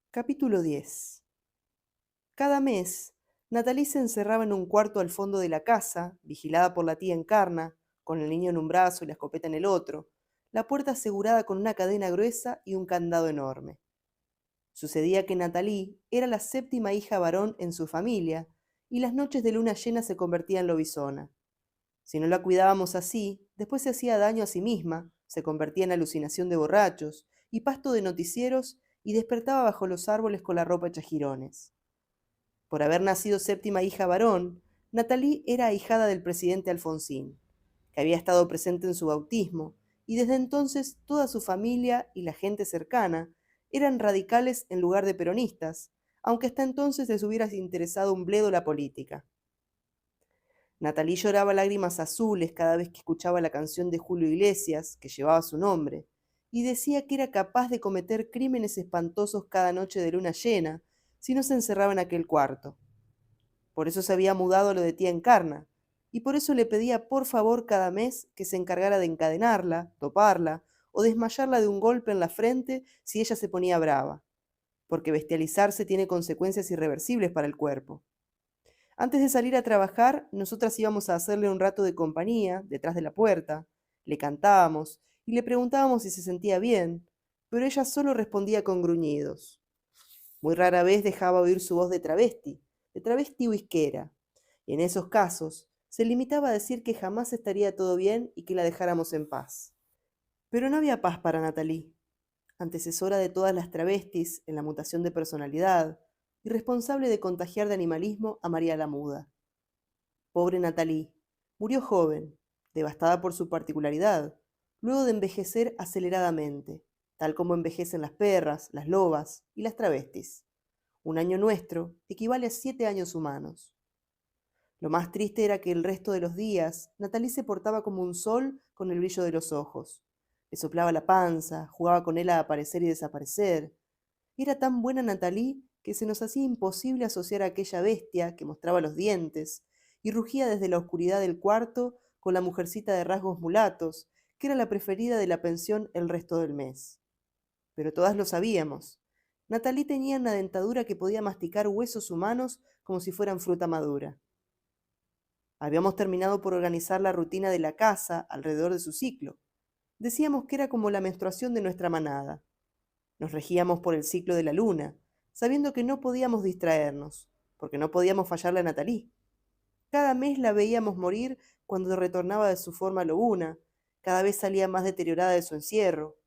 Capítulo 10. Cada mes, Natalie se encerraba en un cuarto al fondo de la casa, vigilada por la tía Encarna, con el niño en un brazo y la escopeta en el otro, la puerta asegurada con una cadena gruesa y un candado enorme. Sucedía que Natalie era la séptima hija varón en su familia, y las noches de luna llena se convertía en lobizona. Si no la cuidábamos así, después se hacía daño a sí misma, se convertía en alucinación de borrachos y pasto de noticieros y despertaba bajo los árboles con la ropa hecha jirones. Por haber nacido séptima hija varón, Natalie era ahijada del presidente Alfonsín, que había estado presente en su bautismo, y desde entonces toda su familia y la gente cercana eran radicales en lugar de peronistas, aunque hasta entonces les hubiera interesado un bledo la política. Natalie lloraba lágrimas azules cada vez que escuchaba la canción de Julio Iglesias, que llevaba su nombre, y decía que era capaz de cometer crímenes espantosos cada noche de luna llena, si no se encerraba en aquel cuarto. Por eso se había mudado a lo de tía Encarna, y por eso le pedía por favor cada mes que se encargara de encadenarla, toparla, o desmayarla de un golpe en la frente si ella se ponía brava, porque bestializarse tiene consecuencias irreversibles para el cuerpo. Antes de salir a trabajar, nosotras íbamos a hacerle un rato de compañía detrás de la puerta, le cantábamos y le preguntábamos si se sentía bien, pero ella solo respondía con gruñidos. Muy rara vez dejaba oír su voz de travesti whiskera, y en esos casos se limitaba a decir que jamás estaría todo bien y que la dejáramos en paz. Pero no había paz para Natalie, antecesora de todas las travestis en la mutación de personalidad y responsable de contagiar de animalismo a María la Muda. Pobre Natalie, murió joven, devastada por su particularidad, luego de envejecer aceleradamente, tal como envejecen las perras, las lobas y las travestis. Un año nuestro equivale a 7 años humanos. Lo más triste era que el resto de los días Natalie se portaba como un sol con el brillo de los ojos. Le soplaba la panza, jugaba con él a aparecer y desaparecer. Era tan buena Natalie que se nos hacía imposible asociar a aquella bestia que mostraba los dientes y rugía desde la oscuridad del cuarto con la mujercita de rasgos mulatos, que era la preferida de la pensión el resto del mes. Pero todas lo sabíamos. Natalie tenía una dentadura que podía masticar huesos humanos como si fueran fruta madura. Habíamos terminado por organizar la rutina de la casa alrededor de su ciclo. Decíamos que era como la menstruación de nuestra manada. Nos regíamos por el ciclo de la luna, sabiendo que no podíamos distraernos, porque no podíamos fallarle a Natalie. Cada mes la veíamos morir cuando retornaba de su forma lobuna, cada vez salía más deteriorada de su encierro.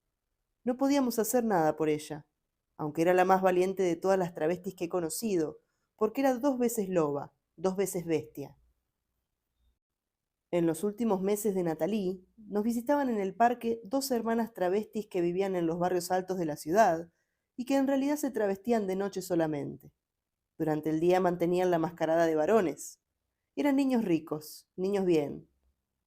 No podíamos hacer nada por ella, aunque era la más valiente de todas las travestis que he conocido, porque era 2 veces loba, 2 veces bestia. En los últimos meses de Natalie, nos visitaban en el parque 2 hermanas travestis que vivían en los barrios altos de la ciudad y que en realidad se travestían de noche solamente. Durante el día mantenían la mascarada de varones. Eran niños ricos, niños bien.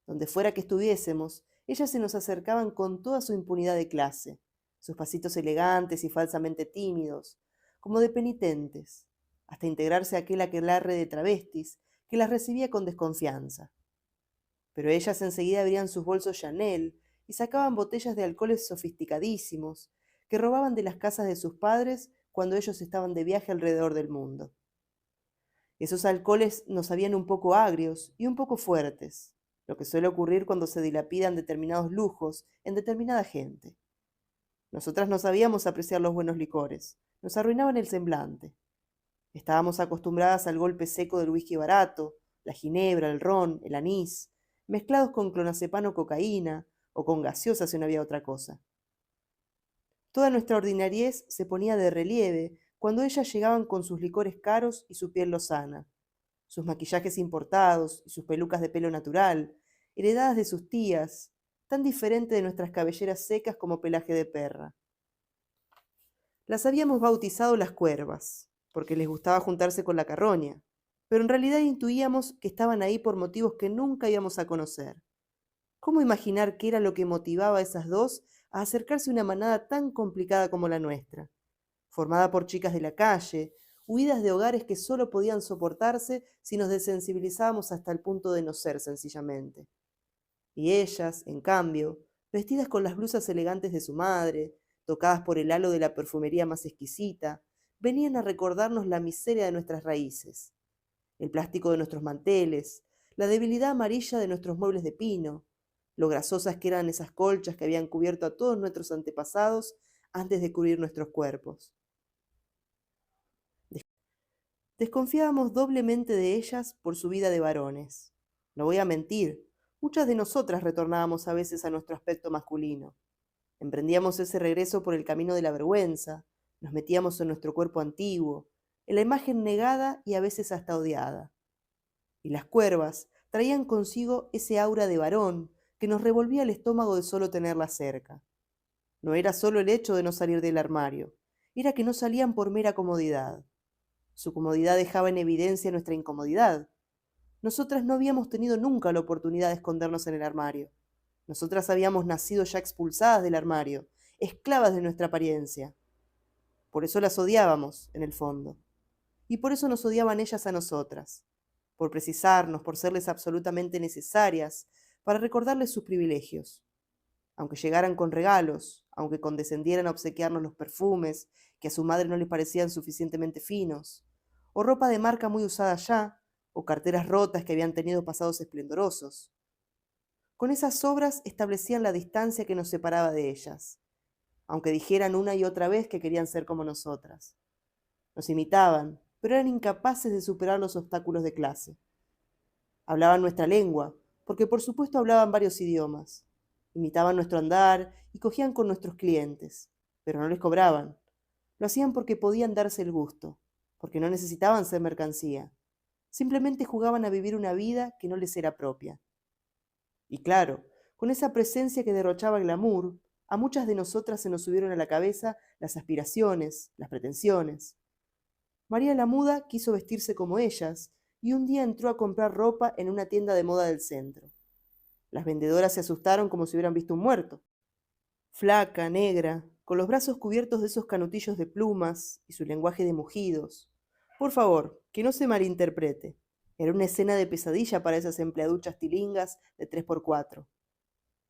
Donde fuera que estuviésemos, ellas se nos acercaban con toda su impunidad de clase, sus pasitos elegantes y falsamente tímidos, como de penitentes, hasta integrarse a aquel aquelarre de travestis que las recibía con desconfianza. Pero ellas enseguida abrían sus bolsos Chanel y sacaban botellas de alcoholes sofisticadísimos que robaban de las casas de sus padres cuando ellos estaban de viaje alrededor del mundo. Esos alcoholes nos sabían un poco agrios y un poco fuertes, lo que suele ocurrir cuando se dilapidan determinados lujos en determinada gente. Nosotras no sabíamos apreciar los buenos licores, nos arruinaban el semblante. Estábamos acostumbradas al golpe seco del whisky barato, la ginebra, el ron, el anís, mezclados con clonazepam o cocaína, o con gaseosa si no había otra cosa. Toda nuestra ordinariez se ponía de relieve cuando ellas llegaban con sus licores caros y su piel lozana, sus maquillajes importados y sus pelucas de pelo natural, heredadas de sus tías, tan diferente de nuestras cabelleras secas como pelaje de perra. Las habíamos bautizado las cuervas, porque les gustaba juntarse con la carroña, pero en realidad intuíamos que estaban ahí por motivos que nunca íbamos a conocer. ¿Cómo imaginar qué era lo que motivaba a esas dos a acercarse a una manada tan complicada como la nuestra, formada por chicas de la calle, huidas de hogares que solo podían soportarse si nos desensibilizábamos hasta el punto de no ser sencillamente? Y ellas, en cambio, vestidas con las blusas elegantes de su madre, tocadas por el halo de la perfumería más exquisita, venían a recordarnos la miseria de nuestras raíces, el plástico de nuestros manteles, la debilidad amarilla de nuestros muebles de pino, lo grasosas que eran esas colchas que habían cubierto a todos nuestros antepasados antes de cubrir nuestros cuerpos. Desconfiábamos doblemente de ellas por su vida de varones. No voy a mentir, muchas de nosotras retornábamos a veces a nuestro aspecto masculino. Emprendíamos ese regreso por el camino de la vergüenza, nos metíamos en nuestro cuerpo antiguo, en la imagen negada y a veces hasta odiada. Y las cuervas traían consigo ese aura de varón que nos revolvía el estómago de solo tenerla cerca. No era solo el hecho de no salir del armario, era que no salían por mera comodidad. Su comodidad dejaba en evidencia nuestra incomodidad. Nosotras no habíamos tenido nunca la oportunidad de escondernos en el armario. Nosotras habíamos nacido ya expulsadas del armario, esclavas de nuestra apariencia. Por eso las odiábamos, en el fondo. Y por eso nos odiaban ellas a nosotras. Por precisarnos, por serles absolutamente necesarias, para recordarles sus privilegios. Aunque llegaran con regalos, aunque condescendieran a obsequiarnos los perfumes que a su madre no les parecían suficientemente finos, o ropa de marca muy usada ya, o carteras rotas que habían tenido pasados esplendorosos. Con esas obras establecían la distancia que nos separaba de ellas, aunque dijeran una y otra vez que querían ser como nosotras. Nos imitaban, pero eran incapaces de superar los obstáculos de clase. Hablaban nuestra lengua, porque por supuesto hablaban varios idiomas. Imitaban nuestro andar y cogían con nuestros clientes, pero no les cobraban. Lo hacían porque podían darse el gusto, porque no necesitaban ser mercancía. Simplemente jugaban a vivir una vida que no les era propia. Y claro, con esa presencia que derrochaba glamour, a muchas de nosotras se nos subieron a la cabeza las aspiraciones, las pretensiones. María la Muda quiso vestirse como ellas y un día entró a comprar ropa en una tienda de moda del centro. Las vendedoras se asustaron como si hubieran visto un muerto. Flaca, negra, con los brazos cubiertos de esos canutillos de plumas y su lenguaje de mugidos. Por favor, que no se malinterprete. Era una escena de pesadilla para esas empleaduchas tilingas de 3x4.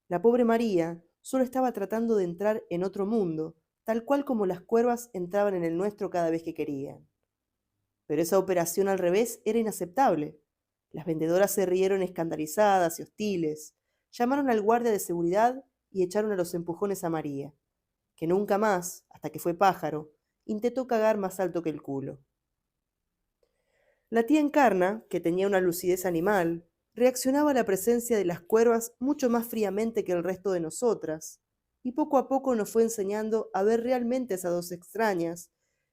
La pobre María solo estaba tratando de entrar en otro mundo, tal cual como las cuervas entraban en el nuestro cada vez que querían. Pero esa operación al revés era inaceptable. Las vendedoras se rieron escandalizadas y hostiles, llamaron al guardia de seguridad y echaron a los empujones a María, que nunca más, hasta que fue pájaro, intentó cagar más alto que el culo. La tía Encarna, que tenía una lucidez animal, reaccionaba a la presencia de las cuervas mucho más fríamente que el resto de nosotras, y poco a poco nos fue enseñando a ver realmente a esas dos extrañas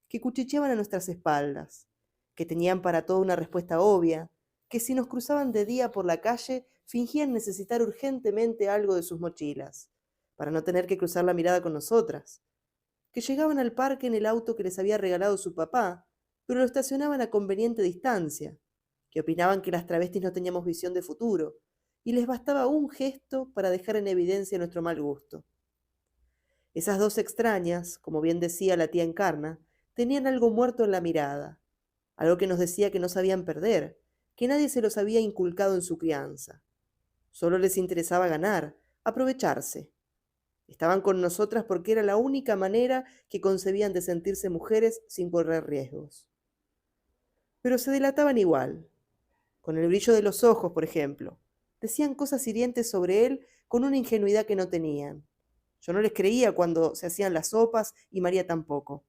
que cuchicheaban a nuestras espaldas, que tenían para todo una respuesta obvia, que si nos cruzaban de día por la calle fingían necesitar urgentemente algo de sus mochilas, para no tener que cruzar la mirada con nosotras, que llegaban al parque en el auto que les había regalado su papá, pero lo estacionaban a conveniente distancia, que opinaban que las travestis no teníamos visión de futuro, y les bastaba un gesto para dejar en evidencia nuestro mal gusto. Esas dos extrañas, como bien decía la tía Encarna, tenían algo muerto en la mirada, algo que nos decía que no sabían perder, que nadie se los había inculcado en su crianza. Solo les interesaba ganar, aprovecharse. Estaban con nosotras porque era la única manera que concebían de sentirse mujeres sin correr riesgos. Pero se delataban igual, con el brillo de los ojos, por ejemplo. Decían cosas hirientes sobre él con una ingenuidad que no tenían. Yo no les creía cuando se hacían las sopas y María tampoco.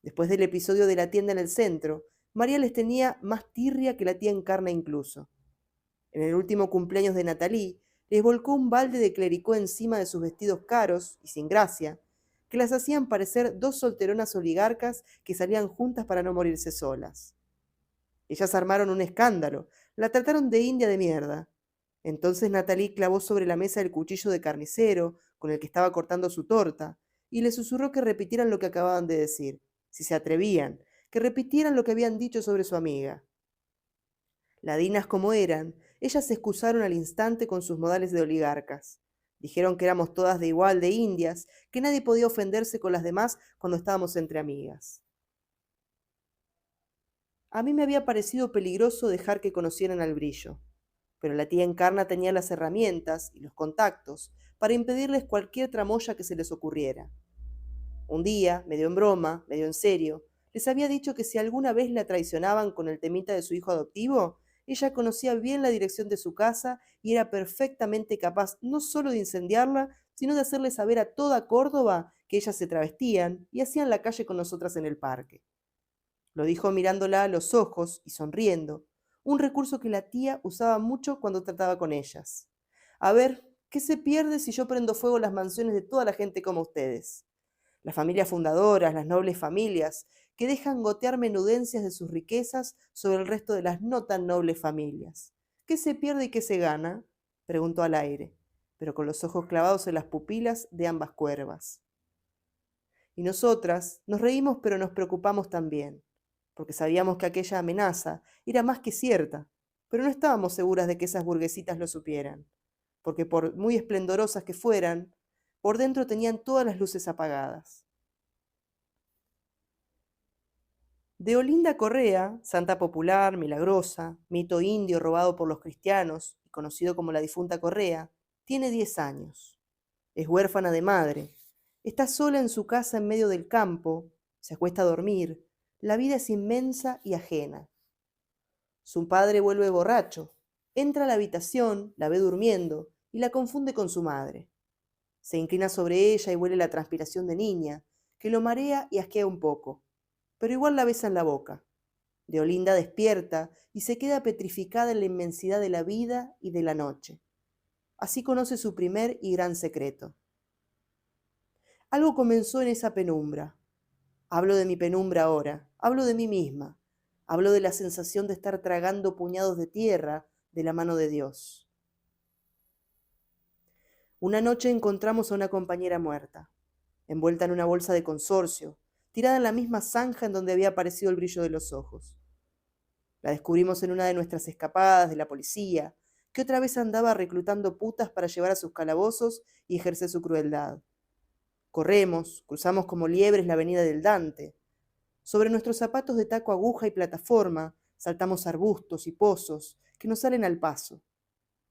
Después del episodio de la tienda en el centro, María les tenía más tirria que la tía Encarna incluso. En el último cumpleaños de Natalie, les volcó un balde de clericó encima de sus vestidos caros y sin gracia, que las hacían parecer dos solteronas oligarcas que salían juntas para no morirse solas. Ellas armaron un escándalo, la trataron de india de mierda. Entonces Natalie clavó sobre la mesa el cuchillo de carnicero con el que estaba cortando su torta y le susurró que repitieran lo que acababan de decir, si se atrevían, que repitieran lo que habían dicho sobre su amiga. Ladinas como eran, ellas se excusaron al instante con sus modales de oligarcas. Dijeron que éramos todas de igual de indias, que nadie podía ofenderse con las demás cuando estábamos entre amigas. A mí me había parecido peligroso dejar que conocieran al brillo, pero la tía Encarna tenía las herramientas y los contactos para impedirles cualquier tramoya que se les ocurriera. Un día, medio en broma, medio en serio, Les había dicho que si alguna vez la traicionaban con el temita de su hijo adoptivo, ella conocía bien la dirección de su casa y era perfectamente capaz no solo de incendiarla, sino de hacerle saber a toda Córdoba que ellas se travestían y hacían la calle con nosotras en el parque. Lo dijo mirándola a los ojos y sonriendo, un recurso que la tía usaba mucho cuando trataba con ellas. A ver, ¿qué se pierde si yo prendo fuego las mansiones de toda la gente como ustedes? Las familias fundadoras, las nobles familias, que dejan gotear menudencias de sus riquezas sobre el resto de las no tan nobles familias. ¿Qué se pierde y qué se gana? Preguntó al aire, pero con los ojos clavados en las pupilas de ambas cuervas. Y nosotras nos reímos pero nos preocupamos también, porque sabíamos que aquella amenaza era más que cierta, pero no estábamos seguras de que esas burguesitas lo supieran, porque por muy esplendorosas que fueran, por dentro tenían todas las luces apagadas. De Olinda Correa, santa popular, milagrosa, mito indio robado por los cristianos y conocido como la difunta Correa, tiene 10 años. Es huérfana de madre. Está sola en su casa en medio del campo, se acuesta a dormir. La vida es inmensa y ajena. Su padre vuelve borracho. Entra a la habitación, la ve durmiendo y la confunde con su madre. Se inclina sobre ella y huele la transpiración de niña, que lo marea y asquea un poco, pero igual la besa en la boca. Deolinda despierta y se queda petrificada en la inmensidad de la vida y de la noche. Así conoce su primer y gran secreto. Algo comenzó en esa penumbra. Hablo de mi penumbra ahora, hablo de mí misma, hablo de la sensación de estar tragando puñados de tierra de la mano de Dios. Una noche encontramos a una compañera muerta, envuelta en una bolsa de consorcio, tirada en la misma zanja en donde había aparecido el brillo de los ojos. La descubrimos en una de nuestras escapadas de la policía, que otra vez andaba reclutando putas para llevar a sus calabozos y ejercer su crueldad. Corremos, cruzamos como liebres la avenida del Dante. Sobre nuestros zapatos de taco aguja y plataforma, saltamos arbustos y pozos que nos salen al paso.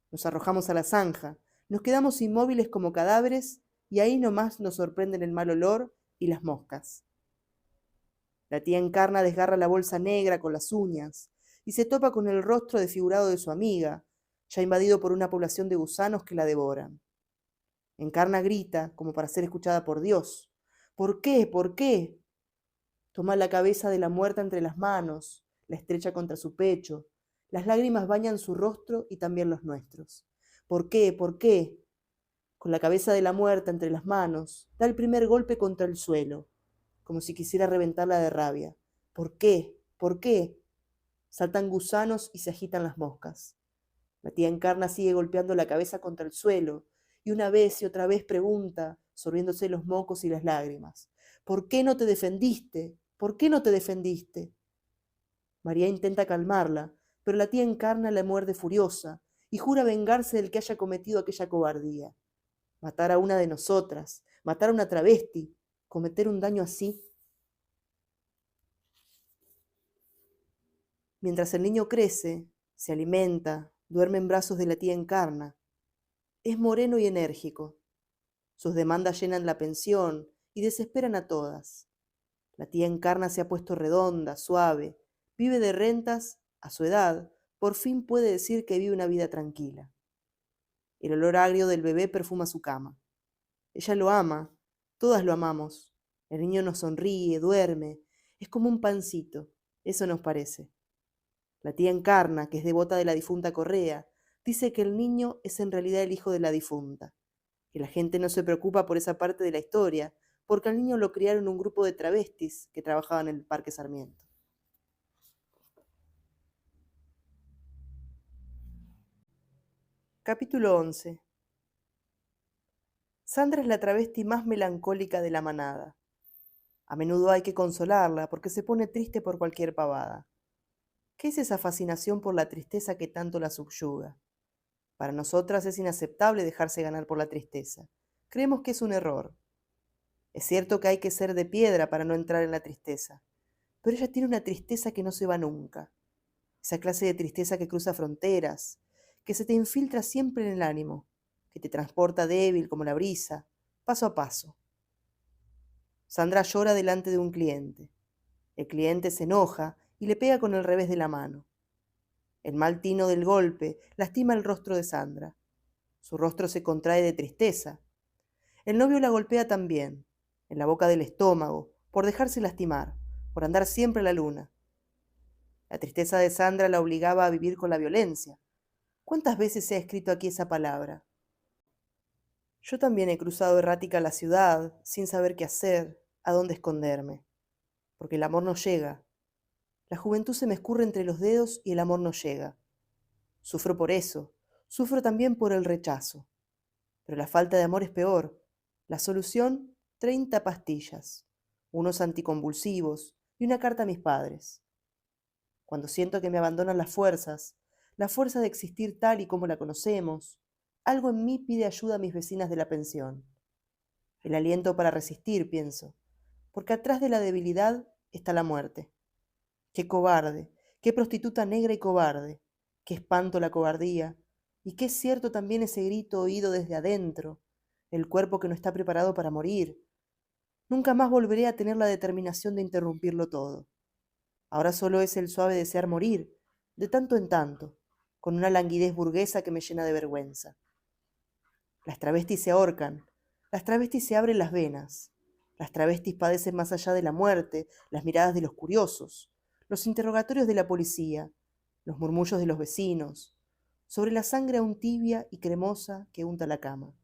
Nos arrojamos a la zanja, nos quedamos inmóviles como cadáveres y ahí nomás nos sorprenden el mal olor y las moscas. La tía Encarna desgarra la bolsa negra con las uñas y se topa con el rostro desfigurado de su amiga, ya invadido por una población de gusanos que la devoran. Encarna grita, como para ser escuchada por Dios. ¿Por qué? ¿Por qué? Toma la cabeza de la muerta entre las manos, la estrecha contra su pecho. Las lágrimas bañan su rostro y también los nuestros. ¿Por qué? ¿Por qué? Con la cabeza de la muerta entre las manos, da el primer golpe contra el suelo, como si quisiera reventarla de rabia. ¿Por qué? ¿Por qué? Saltan gusanos y se agitan las moscas. La tía Encarna sigue golpeando la cabeza contra el suelo, y una vez y otra vez pregunta, sorbiéndose los mocos y las lágrimas. ¿Por qué no te defendiste? ¿Por qué no te defendiste? María intenta calmarla, pero la tía Encarna la muerde furiosa y jura vengarse del que haya cometido aquella cobardía. Matar a una de nosotras, matar a una travesti, cometer un daño así. Mientras el niño crece, se alimenta, duerme en brazos de la tía Encarna. Es moreno y enérgico. Sus demandas llenan la pensión y desesperan a todas. La tía Encarna se ha puesto redonda, suave, vive de rentas, a su edad, por fin puede decir que vive una vida tranquila. El olor agrio del bebé perfuma su cama. Ella lo ama, todas lo amamos. El niño nos sonríe, duerme, es como un pancito, eso nos parece. La tía Encarna, que es devota de la difunta Correa, dice que el niño es en realidad el hijo de la difunta, que la gente no se preocupa por esa parte de la historia, porque al niño lo criaron un grupo de travestis que trabajaban en el Parque Sarmiento. Capítulo 11. Sandra es la travesti más melancólica de la manada. A menudo hay que consolarla porque se pone triste por cualquier pavada. ¿Qué es esa fascinación por la tristeza que tanto la subyuga? Para nosotras es inaceptable dejarse ganar por la tristeza. Creemos que es un error. Es cierto que hay que ser de piedra para no entrar en la tristeza, pero ella tiene una tristeza que no se va nunca. Esa clase de tristeza que cruza fronteras, que se te infiltra siempre en el ánimo, que te transporta débil como la brisa, paso a paso. Sandra llora delante de un cliente. El cliente se enoja y le pega con el revés de la mano. El mal tino del golpe lastima el rostro de Sandra. Su rostro se contrae de tristeza. El novio la golpea también, en la boca del estómago, por dejarse lastimar, por andar siempre a la luna. La tristeza de Sandra la obligaba a vivir con la violencia. ¿Cuántas veces se ha escrito aquí esa palabra? Yo también he cruzado errática la ciudad, sin saber qué hacer, a dónde esconderme. Porque el amor no llega. La juventud se me escurre entre los dedos y el amor no llega. Sufro por eso, sufro también por el rechazo. Pero la falta de amor es peor. La solución, 30 pastillas, unos anticonvulsivos y una carta a mis padres. Cuando siento que me abandonan la fuerza de existir tal y como la conocemos, algo en mí pide ayuda a mis vecinas de la pensión. El aliento para resistir, pienso, porque atrás de la debilidad está la muerte. Qué cobarde, qué prostituta negra y cobarde, qué espanto la cobardía, y qué cierto también ese grito oído desde adentro, el cuerpo que no está preparado para morir. Nunca más volveré a tener la determinación de interrumpirlo todo. Ahora solo es el suave desear morir, de tanto en tanto, con una languidez burguesa que me llena de vergüenza. Las travestis se ahorcan, las travestis se abren las venas, las travestis padecen más allá de la muerte, las miradas de los curiosos, los interrogatorios de la policía, los murmullos de los vecinos, sobre la sangre aún tibia y cremosa que unta la cama.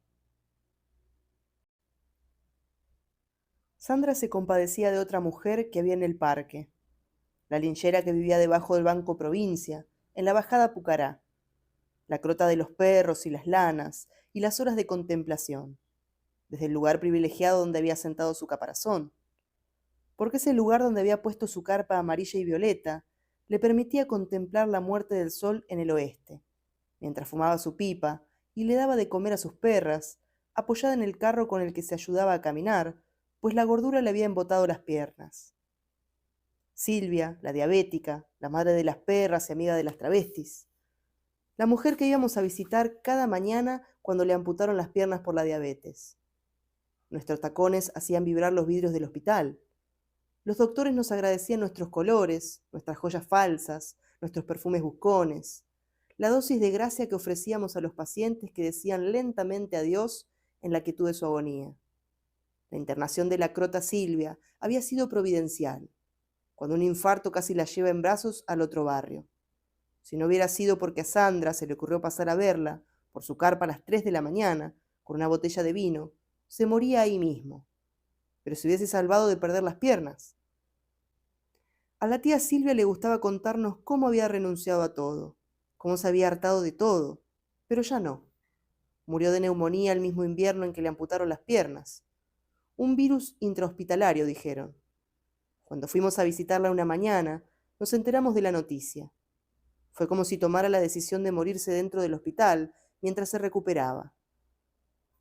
Sandra se compadecía de otra mujer que había en el parque, la linchera que vivía debajo del Banco Provincia, en la bajada Pucará, la crota de los perros y las lanas, y las horas de contemplación, desde el lugar privilegiado donde había sentado su caparazón, porque ese lugar donde había puesto su carpa amarilla y violeta le permitía contemplar la muerte del sol en el oeste, mientras fumaba su pipa y le daba de comer a sus perras, apoyada en el carro con el que se ayudaba a caminar, pues la gordura le había embotado las piernas. Silvia, la diabética, la madre de las perras y amiga de las travestis. La mujer que íbamos a visitar cada mañana cuando le amputaron las piernas por la diabetes. Nuestros tacones hacían vibrar los vidrios del hospital. Los doctores nos agradecían nuestros colores, nuestras joyas falsas, nuestros perfumes buscones, la dosis de gracia que ofrecíamos a los pacientes que decían lentamente adiós en la quietud de su agonía. La internación de la crota Silvia había sido providencial, cuando un infarto casi la lleva en brazos al otro barrio. Si no hubiera sido porque a Sandra se le ocurrió pasar a verla, por su carpa a las 3 de la mañana, con una botella de vino, se moría ahí mismo. Pero se hubiese salvado de perder las piernas. A la tía Silvia le gustaba contarnos cómo había renunciado a todo, cómo se había hartado de todo, pero ya no. Murió de neumonía el mismo invierno en que le amputaron las piernas. Un virus intrahospitalario, dijeron. Cuando fuimos a visitarla una mañana, nos enteramos de la noticia. Fue como si tomara la decisión de morirse dentro del hospital mientras se recuperaba.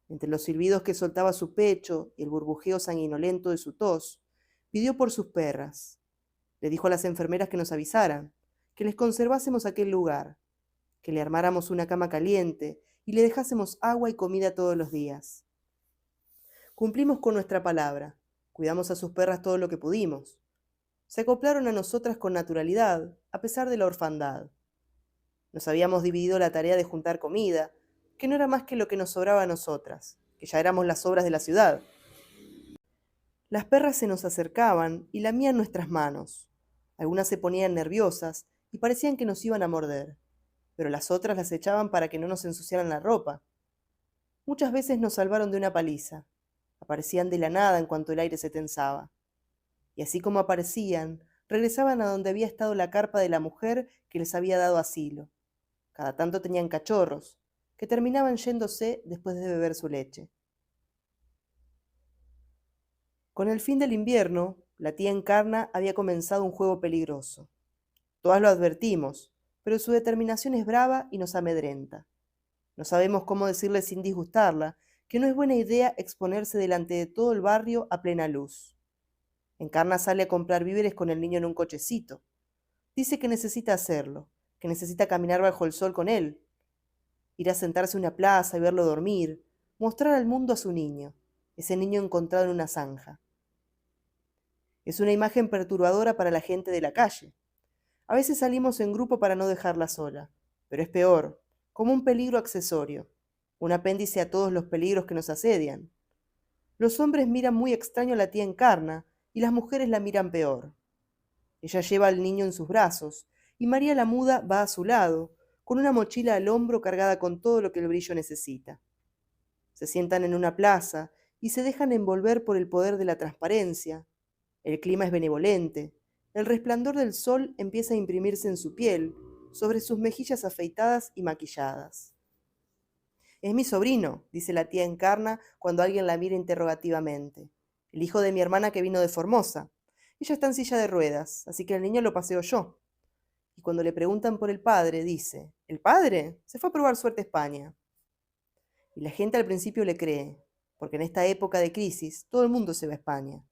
Entre los silbidos que soltaba su pecho y el burbujeo sanguinolento de su tos, pidió por sus perras. Le dijo a las enfermeras que nos avisaran, que les conservásemos aquel lugar, que le armáramos una cama caliente y le dejásemos agua y comida todos los días. Cumplimos con nuestra palabra, cuidamos a sus perras todo lo que pudimos. Se acoplaron a nosotras con naturalidad, a pesar de la orfandad. Nos habíamos dividido la tarea de juntar comida, que no era más que lo que nos sobraba a nosotras, que ya éramos las obras de la ciudad. Las perras se nos acercaban y lamían nuestras manos. Algunas se ponían nerviosas y parecían que nos iban a morder, pero las otras las echaban para que no nos ensuciaran la ropa. Muchas veces nos salvaron de una paliza. Aparecían de la nada en cuanto el aire se tensaba. Y así como aparecían, regresaban a donde había estado la carpa de la mujer que les había dado asilo. Cada tanto tenían cachorros, que terminaban yéndose después de beber su leche. Con el fin del invierno, la tía Encarna había comenzado un juego peligroso. Todas lo advertimos, pero su determinación es brava y nos amedrenta. No sabemos cómo decirle sin disgustarla que no es buena idea exponerse delante de todo el barrio a plena luz. Encarna sale a comprar víveres con el niño en un cochecito. Dice que necesita hacerlo, que necesita caminar bajo el sol con él, ir a sentarse en una plaza y verlo dormir, mostrar al mundo a su niño, ese niño encontrado en una zanja. Es una imagen perturbadora para la gente de la calle. A veces salimos en grupo para no dejarla sola, pero es peor, como un peligro accesorio, un apéndice a todos los peligros que nos asedian. Los hombres miran muy extraño a la tía Encarna y las mujeres la miran peor. Ella lleva al niño en sus brazos y María la Muda va a su lado, con una mochila al hombro cargada con todo lo que el brillo necesita. Se sientan en una plaza y se dejan envolver por el poder de la transparencia. El clima es benevolente. El resplandor del sol empieza a imprimirse en su piel, sobre sus mejillas afeitadas y maquilladas. Es mi sobrino, dice la tía Encarna cuando alguien la mira interrogativamente. El hijo de mi hermana que vino de Formosa. Ella está en silla de ruedas, así que el niño lo paseo yo. Y cuando le preguntan por el padre, dice, ¿el padre? Se fue a probar suerte a España. Y la gente al principio le cree, porque en esta época de crisis todo el mundo se va a España.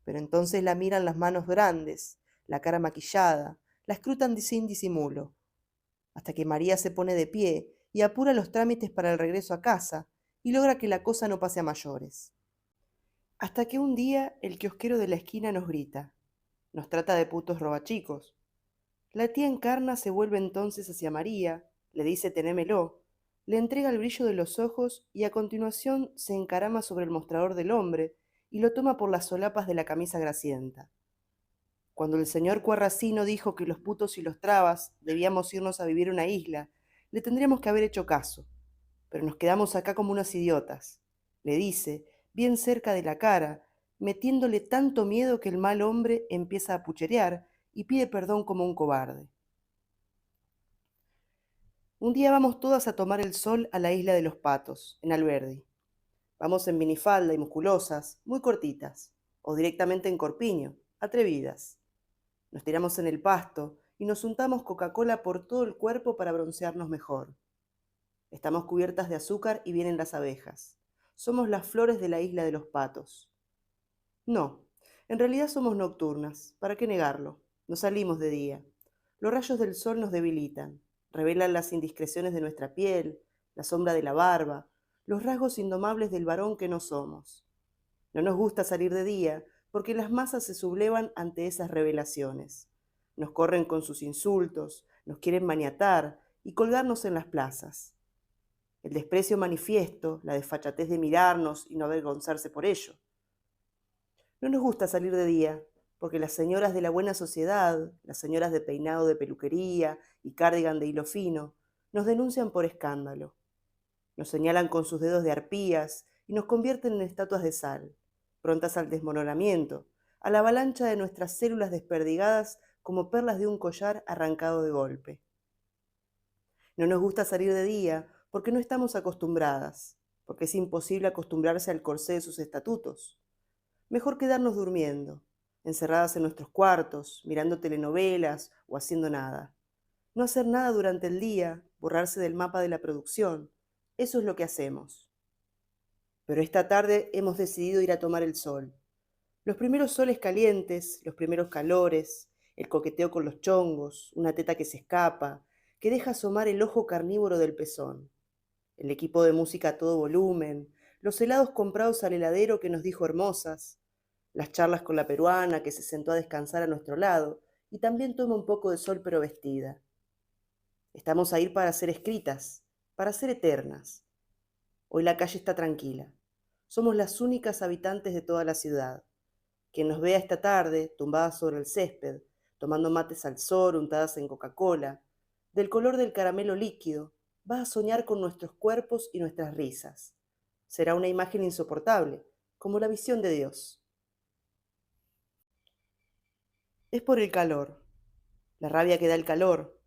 Pero entonces la miran las manos grandes, la cara maquillada, la escrutan sin disimulo, hasta que María se pone de pie y apura los trámites para el regreso a casa y logra que la cosa no pase a mayores. Hasta que un día el kiosquero de la esquina nos grita, nos trata de putos robachicos. La tía Encarna se vuelve entonces hacia María, le dice tenémelo, le entrega el brillo de los ojos y a continuación se encarama sobre el mostrador del hombre y lo toma por las solapas de la camisa grasienta. Cuando el señor Cuarracino dijo que los putos y los trabas debíamos irnos a vivir a una isla, le tendríamos que haber hecho caso, pero nos quedamos acá como unos idiotas, le dice, bien cerca de la cara, metiéndole tanto miedo que el mal hombre empieza a pucherear y pide perdón como un cobarde. Un día vamos todas a tomar el sol a la isla de los Patos, en Alberdi. Vamos en minifalda y musculosas, muy cortitas, o directamente en corpiño, atrevidas. Nos tiramos en el pasto y nos untamos Coca-Cola por todo el cuerpo para broncearnos mejor. Estamos cubiertas de azúcar y vienen las abejas. Somos las flores de la isla de los patos. No, en realidad somos nocturnas, ¿para qué negarlo? No salimos de día. Los rayos del sol nos debilitan, revelan las indiscreciones de nuestra piel, la sombra de la barba, los rasgos indomables del varón que no somos. No nos gusta salir de día porque las masas se sublevan ante esas revelaciones. Nos corren con sus insultos, nos quieren maniatar y colgarnos en las plazas. El desprecio manifiesto, la desfachatez de mirarnos y no avergonzarse por ello. No nos gusta salir de día, porque las señoras de la buena sociedad, las señoras de peinado de peluquería y cardigan de hilo fino, nos denuncian por escándalo. Nos señalan con sus dedos de arpías y nos convierten en estatuas de sal, prontas al desmoronamiento, a la avalancha de nuestras células desperdigadas como perlas de un collar arrancado de golpe. No nos gusta salir de día porque no estamos acostumbradas, porque es imposible acostumbrarse al corsé de sus estatutos. Mejor quedarnos durmiendo, encerradas en nuestros cuartos, mirando telenovelas o haciendo nada. No hacer nada durante el día, borrarse del mapa de la producción. Eso es lo que hacemos. Pero esta tarde hemos decidido ir a tomar el sol. Los primeros soles calientes, los primeros calores, el coqueteo con los chongos, una teta que se escapa, que deja asomar el ojo carnívoro del pezón. El equipo de música a todo volumen, los helados comprados al heladero que nos dijo hermosas, las charlas con la peruana que se sentó a descansar a nuestro lado y también toma un poco de sol pero vestida. Estamos a ir para ser escritas, para ser eternas. Hoy la calle está tranquila. Somos las únicas habitantes de toda la ciudad. Quien nos vea esta tarde, tumbadas sobre el césped, tomando mates al sol, untadas en Coca-Cola, del color del caramelo líquido, va a soñar con nuestros cuerpos y nuestras risas. Será una imagen insoportable, como la visión de Dios. Es por el calor, la rabia que da el calor.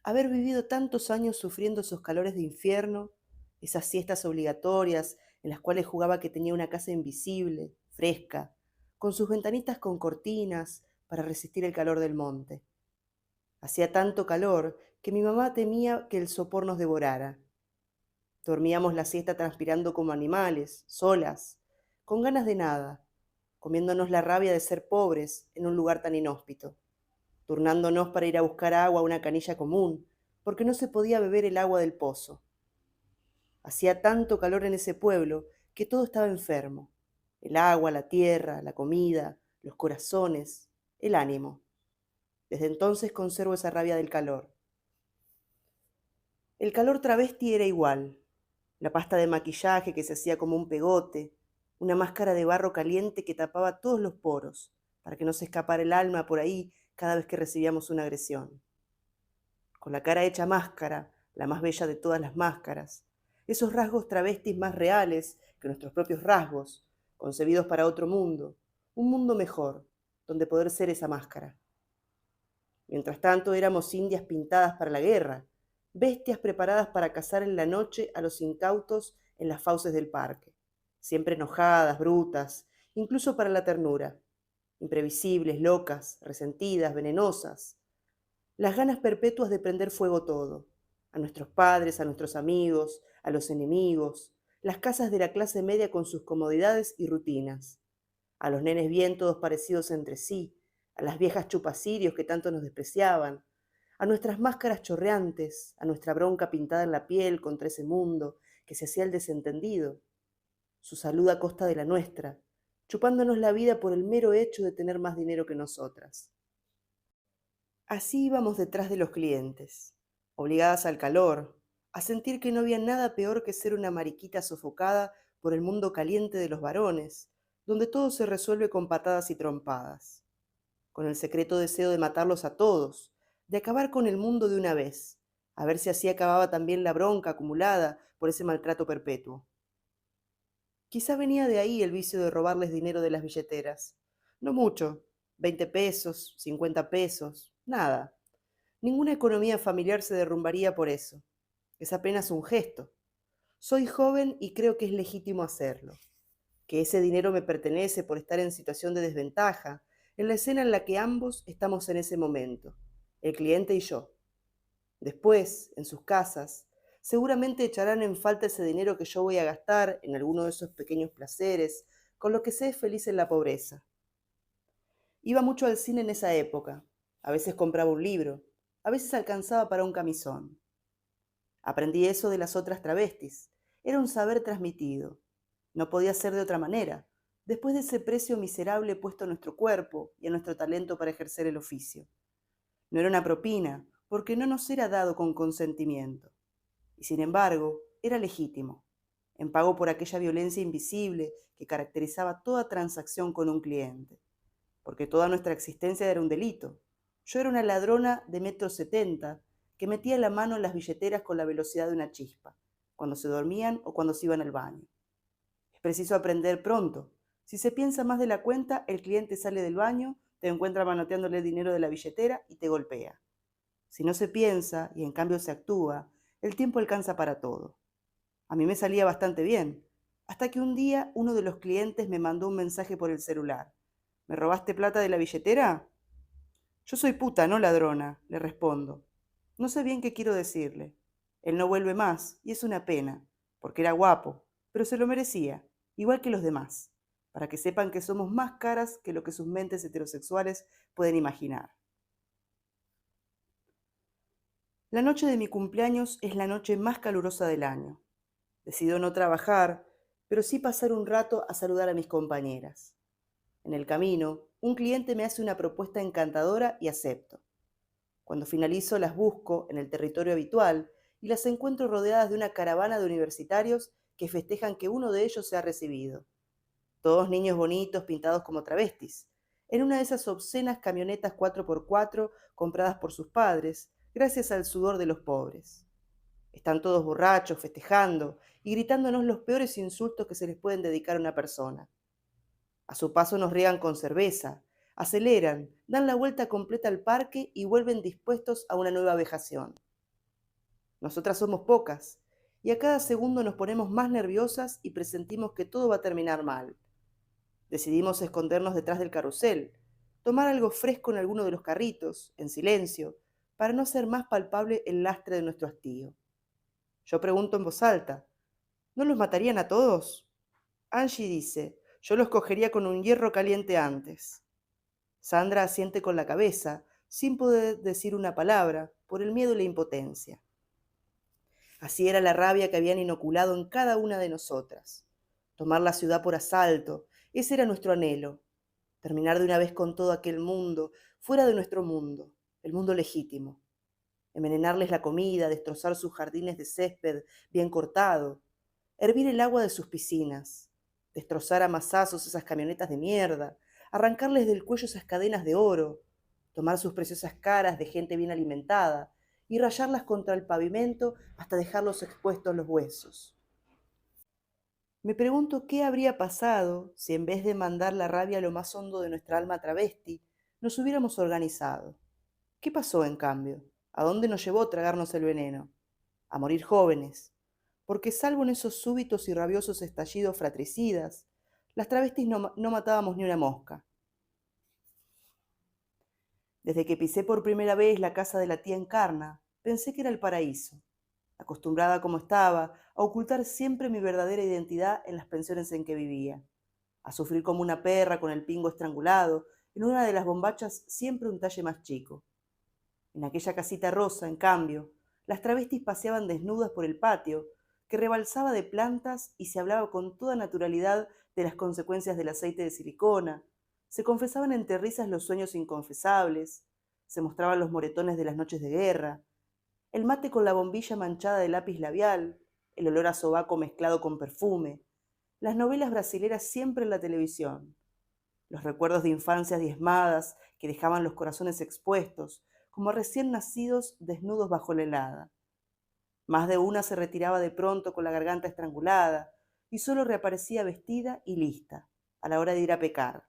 Haber vivido tantos años sufriendo esos calores de infierno, esas siestas obligatorias en las cuales jugaba que tenía una casa invisible, fresca, con sus ventanitas con cortinas para resistir el calor del monte. Hacía tanto calor que mi mamá temía que el sopor nos devorara. Dormíamos la siesta transpirando como animales, solas, con ganas de nada, comiéndonos la rabia de ser pobres en un lugar tan inhóspito, turnándonos para ir a buscar agua a una canilla común, porque no se podía beber el agua del pozo. Hacía tanto calor en ese pueblo que todo estaba enfermo. El agua, la tierra, la comida, los corazones, el ánimo. Desde entonces conservo esa rabia del calor. El calor travesti era igual. La pasta de maquillaje que se hacía como un pegote, una máscara de barro caliente que tapaba todos los poros, para que no se escapara el alma por ahí cada vez que recibíamos una agresión. Con la cara hecha máscara, la más bella de todas las máscaras, esos rasgos travestis más reales que nuestros propios rasgos, concebidos para otro mundo, un mundo mejor, donde poder ser esa máscara. Mientras tanto éramos indias pintadas para la guerra, bestias preparadas para cazar en la noche a los incautos en las fauces del parque, siempre enojadas, brutas, incluso para la ternura, imprevisibles, locas, resentidas, venenosas, las ganas perpetuas de prender fuego todo, a nuestros padres, a nuestros amigos, a los enemigos, las casas de la clase media con sus comodidades y rutinas, a los nenes bien todos parecidos entre sí, a las viejas chupacirios que tanto nos despreciaban, a nuestras máscaras chorreantes, a nuestra bronca pintada en la piel contra ese mundo que se hacía el desentendido, su salud a costa de la nuestra, chupándonos la vida por el mero hecho de tener más dinero que nosotras. Así íbamos detrás de los clientes, obligadas al calor, a sentir que no había nada peor que ser una mariquita sofocada por el mundo caliente de los varones, donde todo se resuelve con patadas y trompadas, con el secreto deseo de matarlos a todos, de acabar con el mundo de una vez, a ver si así acababa también la bronca acumulada por ese maltrato perpetuo. Quizá venía de ahí el vicio de robarles dinero de las billeteras. No mucho, 20 pesos, 50 pesos, nada. Ninguna economía familiar se derrumbaría por eso. Es apenas un gesto. Soy joven y creo que es legítimo hacerlo. Que ese dinero me pertenece por estar en situación de desventaja, en la escena en la que ambos estamos en ese momento, el cliente y yo. Después, en sus casas, seguramente echarán en falta ese dinero que yo voy a gastar en alguno de esos pequeños placeres, con lo que se es feliz en la pobreza. Iba mucho al cine en esa época. A veces compraba un libro, a veces alcanzaba para un camisón. Aprendí eso de las otras travestis. Era un saber transmitido. No podía ser de otra manera, después de ese precio miserable puesto a nuestro cuerpo y a nuestro talento para ejercer el oficio. No era una propina, porque no nos era dado con consentimiento. Y sin embargo, era legítimo, en pago por aquella violencia invisible que caracterizaba toda transacción con un cliente, porque toda nuestra existencia era un delito. Yo era una ladrona de 1,70 m que metía la mano en las billeteras con la velocidad de una chispa, cuando se dormían o cuando se iban al baño. Es preciso aprender pronto. Si se piensa más de la cuenta, el cliente sale del baño, te encuentra manoteándole el dinero de la billetera y te golpea. Si no se piensa y en cambio se actúa, el tiempo alcanza para todo. A mí me salía bastante bien, hasta que un día uno de los clientes me mandó un mensaje por el celular. ¿Me robaste plata de la billetera? Yo soy puta, no ladrona, le respondo. No sé bien qué quiero decirle. Él no vuelve más, y es una pena, porque era guapo, pero se lo merecía, igual que los demás, para que sepan que somos más caras que lo que sus mentes heterosexuales pueden imaginar. La noche de mi cumpleaños es la noche más calurosa del año. Decido no trabajar, pero sí pasar un rato a saludar a mis compañeras. En el camino, un cliente me hace una propuesta encantadora y acepto. Cuando finalizo las busco en el territorio habitual y las encuentro rodeadas de una caravana de universitarios que festejan que uno de ellos se ha recibido. Todos niños bonitos pintados como travestis, en una de esas obscenas camionetas 4x4 compradas por sus padres, gracias al sudor de los pobres. Están todos borrachos, festejando y gritándonos los peores insultos que se les pueden dedicar a una persona. A su paso nos riegan con cerveza, aceleran, dan la vuelta completa al parque y vuelven dispuestos a una nueva vejación. Nosotras somos pocas, y a cada segundo nos ponemos más nerviosas y presentimos que todo va a terminar mal. Decidimos escondernos detrás del carrusel, tomar algo fresco en alguno de los carritos, en silencio, para no hacer más palpable el lastre de nuestro hastío. Yo pregunto en voz alta, ¿no los matarían a todos? Angie dice, yo los cogería con un hierro caliente antes. Sandra asiente con la cabeza, sin poder decir una palabra, por el miedo y la impotencia. Así era la rabia que habían inoculado en cada una de nosotras. Tomar la ciudad por asalto, ese era nuestro anhelo. terminar de una vez con todo aquel mundo, fuera de nuestro mundo, el mundo legítimo, envenenarles la comida, destrozar sus jardines de césped bien cortado, hervir el agua de sus piscinas, destrozar a mazazos esas camionetas de mierda, arrancarles del cuello esas cadenas de oro, tomar sus preciosas caras de gente bien alimentada y rayarlas contra el pavimento hasta dejarlos expuestos los huesos. Me pregunto qué habría pasado si en vez de mandar la rabia a lo más hondo de nuestra alma travesti, nos hubiéramos organizado. ¿Qué pasó, en cambio? ¿A dónde nos llevó tragarnos el veneno? A morir jóvenes. Porque salvo en esos súbitos y rabiosos estallidos fratricidas, las travestis no matábamos ni una mosca. Desde que pisé por primera vez la casa de la tía Encarna, pensé que era el paraíso, acostumbrada como estaba a ocultar siempre mi verdadera identidad en las pensiones en que vivía, a sufrir como una perra con el pingo estrangulado, en una de las bombachas siempre un talle más chico. En aquella casita rosa, en cambio, las travestis paseaban desnudas por el patio, que rebalsaba de plantas y se hablaba con toda naturalidad de las consecuencias del aceite de silicona, se confesaban entre risas los sueños inconfesables, se mostraban los moretones de las noches de guerra, el mate con la bombilla manchada de lápiz labial, el olor a sobaco mezclado con perfume, las novelas brasileras siempre en la televisión, los recuerdos de infancias diezmadas que dejaban los corazones expuestos, como recién nacidos desnudos bajo la helada. Más de una se retiraba de pronto con la garganta estrangulada y solo reaparecía vestida y lista, a la hora de ir a pecar.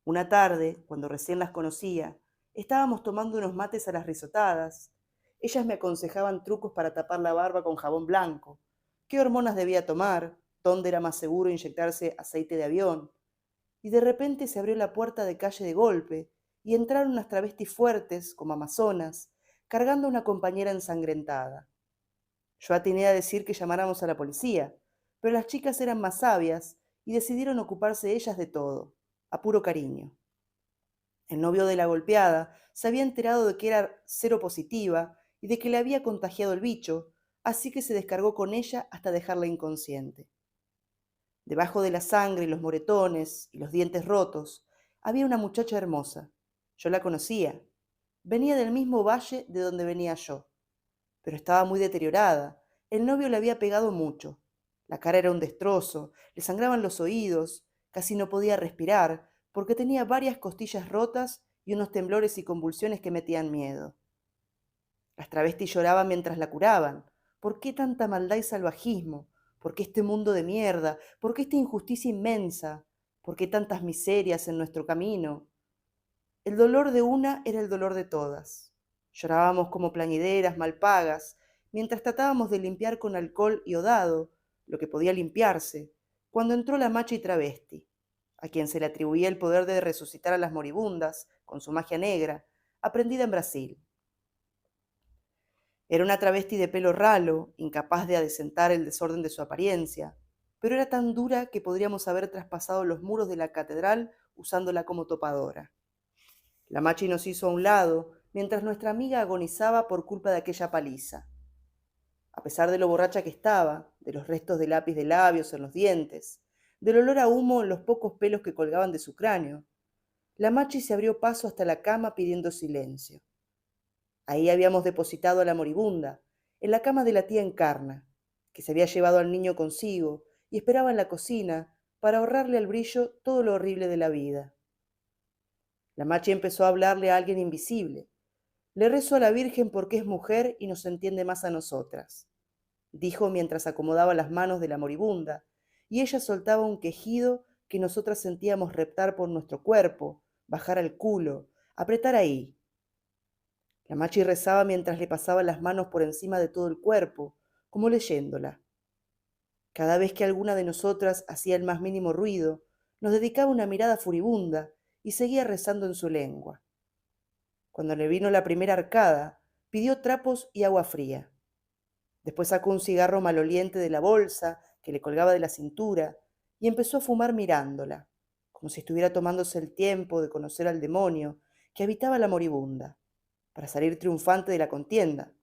Una tarde, cuando recién las conocía, estábamos tomando unos mates a las risotadas. Ellas me aconsejaban trucos para tapar la barba con jabón blanco, qué hormonas debía tomar, dónde era más seguro inyectarse aceite de avión, y de repente se abrió la puerta de calle de golpe y entraron unas travestis fuertes, como amazonas, cargando a una compañera ensangrentada. Yo atiné a decir que llamáramos a la policía, pero las chicas eran más sabias y decidieron ocuparse ellas de todo, a puro cariño. El novio de la golpeada se había enterado de que era cero positiva y de que le había contagiado el bicho, así que se descargó con ella hasta dejarla inconsciente. Debajo de la sangre y los moretones y los dientes rotos, había una muchacha hermosa. Yo la conocía. Venía del mismo valle de donde venía yo, pero estaba muy deteriorada. El novio le había pegado mucho. La cara era un destrozo, le sangraban los oídos, casi no podía respirar, porque tenía varias costillas rotas y unos temblores y convulsiones que metían miedo. Las travestis lloraban mientras la curaban. ¿Por qué tanta maldad y salvajismo? ¿Por qué este mundo de mierda? ¿Por qué esta injusticia inmensa? ¿Por qué tantas miserias en nuestro camino? El dolor de una era el dolor de todas. Llorábamos como plañideras mal pagas, mientras tratábamos de limpiar con alcohol iodado lo que podía limpiarse, cuando entró la machi travesti, a quien se le atribuía el poder de resucitar a las moribundas con su magia negra, aprendida en Brasil. Era una travesti de pelo ralo, incapaz de adecentar el desorden de su apariencia, pero era tan dura que podríamos haber traspasado los muros de la catedral usándola como topadora. La machi nos hizo a un lado, mientras nuestra amiga agonizaba por culpa de aquella paliza. A pesar de lo borracha que estaba, de los restos de lápiz de labios en los dientes, del olor a humo en los pocos pelos que colgaban de su cráneo, la machi se abrió paso hasta la cama pidiendo silencio. Ahí habíamos depositado a la moribunda, en la cama de la tía Encarna, que se había llevado al niño consigo y esperaba en la cocina para ahorrarle al brillo todo lo horrible de la vida. La machi empezó a hablarle a alguien invisible. Le rezo a la Virgen porque es mujer y nos entiende más a nosotras, dijo mientras acomodaba las manos de la moribunda, y ella soltaba un quejido que nosotras sentíamos reptar por nuestro cuerpo, bajar al culo, apretar ahí. La machi rezaba mientras le pasaba las manos por encima de todo el cuerpo, como leyéndola. Cada vez que alguna de nosotras hacía el más mínimo ruido, nos dedicaba una mirada furibunda y seguía rezando en su lengua. Cuando le vino la primera arcada, pidió trapos y agua fría. Después sacó un cigarro maloliente de la bolsa que le colgaba de la cintura y empezó a fumar mirándola, como si estuviera tomándose el tiempo de conocer al demonio que habitaba la moribunda, para salir triunfante de la contienda.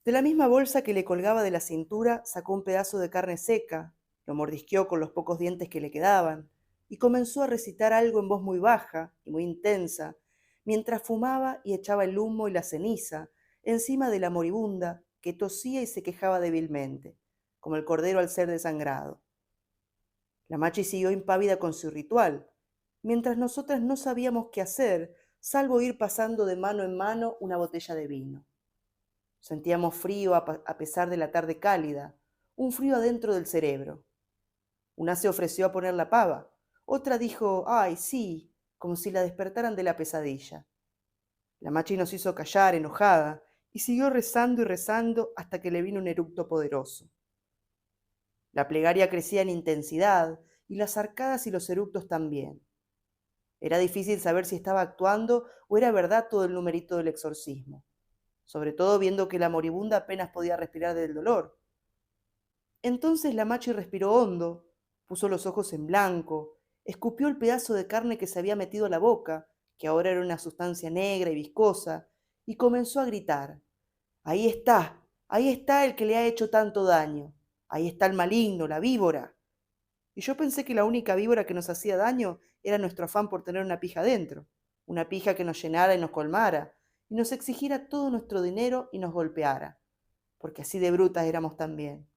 De la misma bolsa que le colgaba de la cintura sacó un pedazo de carne seca, lo mordisqueó con los pocos dientes que le quedaban, y comenzó a recitar algo en voz muy baja y muy intensa, mientras fumaba y echaba el humo y la ceniza encima de la moribunda que tosía y se quejaba débilmente, como el cordero al ser desangrado. La machi siguió impávida con su ritual, mientras nosotras no sabíamos qué hacer, salvo ir pasando de mano en mano una botella de vino. Sentíamos frío a pesar de la tarde cálida, un frío adentro del cerebro. Una se ofreció a poner la pava, otra dijo, ay, sí, como si la despertaran de la pesadilla. La machi nos hizo callar, enojada, y siguió rezando y rezando hasta que le vino un eructo poderoso. La plegaria crecía en intensidad, y las arcadas y los eructos también. Era difícil saber si estaba actuando o era verdad todo el numerito del exorcismo, sobre todo viendo que la moribunda apenas podía respirar del dolor. Entonces la machi respiró hondo, puso los ojos en blanco, escupió el pedazo de carne que se había metido a la boca, que ahora era una sustancia negra y viscosa, y comenzó a gritar. Ahí está el que le ha hecho tanto daño, ahí está el maligno, la víbora. Y yo pensé que la única víbora que nos hacía daño era nuestro afán por tener una pija dentro, una pija que nos llenara y nos colmara, y nos exigiera todo nuestro dinero y nos golpeara, porque así de brutas éramos también.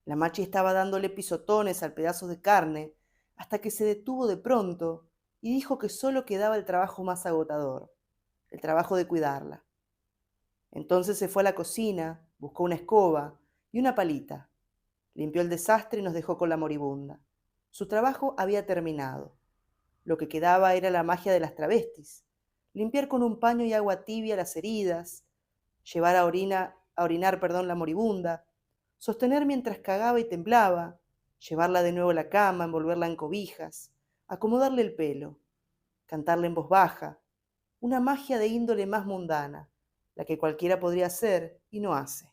La machi estaba dándole pisotones al pedazo de carne hasta que se detuvo de pronto y dijo que solo quedaba el trabajo más agotador, el trabajo de cuidarla. Entonces se fue a la cocina, buscó una escoba y una palita, limpió el desastre y nos dejó con la moribunda. Su trabajo había terminado. Lo que quedaba era la magia de las travestis, limpiar con un paño y agua tibia las heridas, llevar a orinar, la moribunda, sostener mientras cagaba y temblaba, llevarla de nuevo a la cama, envolverla en cobijas, acomodarle el pelo, cantarle en voz baja, una magia de índole más mundana, la que cualquiera podría hacer y no hace.